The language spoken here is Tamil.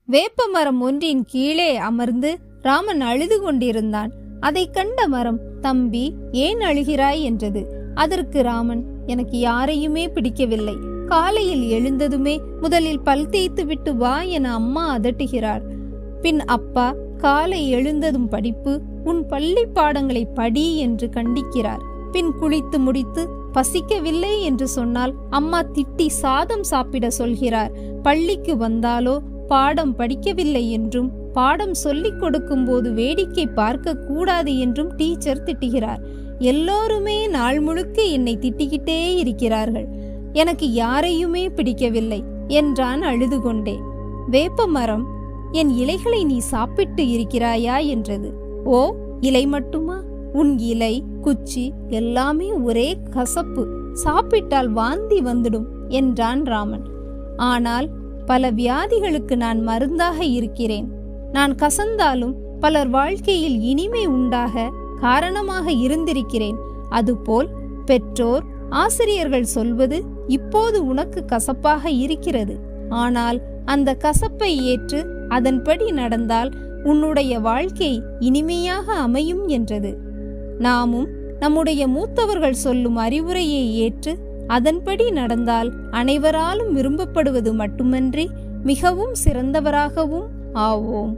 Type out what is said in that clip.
வேப்ப மரம் ஒன்றின் கீழே அமர்ந்து ராமன் அழுது கொண்டிருந்தான். அதை கண்ட மரம், தம்பி, ஏன் அழுகிறாய் என்றது. அதற்கு ராமன், எனக்கு யாரையுமே பிடிக்கவில்லை. காலையில் எழுந்ததுமே முதலில் பல் தேய்த்து விட்டு வா என அம்மா அதட்டுகிறார். பின் அப்பா, காலை எழுந்ததும் படிப்பு, உன் பள்ளி பாடங்களை படி என்று கண்டிக்கிறார். பின் குளித்து முடித்து பசிக்கவில்லை என்று சொன்னால் அம்மா திட்டி சாதம் சாப்பிட சொல்கிறார். பள்ளிக்கு வந்தாலோ பாடம் படிக்கவில்லை என்றும் பாடம் சொல்லிக் கொடுக்கும் போது வேடிக்கை பார்க்க கூடாது என்றும் டீச்சர் திட்டுகிறார். எல்லோருமே நாள் முழுக்க என்னை திட்டிக்கிட்டே இருக்கிறார்கள். எனக்கு யாரையுமே பிடிக்கவில்லை என்றான் அழுது கொண்டே. வேப்ப மரம், என் இலைகளை நீ சாப்பிட்டு இருக்கிறாயா என்றது. ஓ, இலை மட்டுமா? உன் இலை, குச்சி எல்லாமே ஒரே கசப்பு, சாப்பிட்டால் வாந்தி வந்துடும் என்றான் ராமன். ஆனால் பல வியாதிகளுக்கு நான் மருந்தாக இருக்கிறேன். நான் கசந்தாலும் பலர் வாழ்க்கையில் இனிமை உண்டாக காரணமாக இருந்திருக்கிறேன். அதுபோல் பெற்றோர், ஆசிரியர்கள் சொல்வது இப்போது உனக்கு கசப்பாக இருக்கிறது. ஆனால் அந்த கசப்பை ஏற்று அதன்படி நடந்தால் உன்னுடைய வாழ்க்கை இனிமையாக அமையும் என்றது. நாமும் நம்முடைய மூத்தவர்கள் சொல்லும் அறிவுரையை ஏற்று அதன்படி நடந்தால் அனைவராலும் விரும்பப்படுவது மட்டுமன்றி மிகவும் சிறந்தவராகவும் ஆவோம்.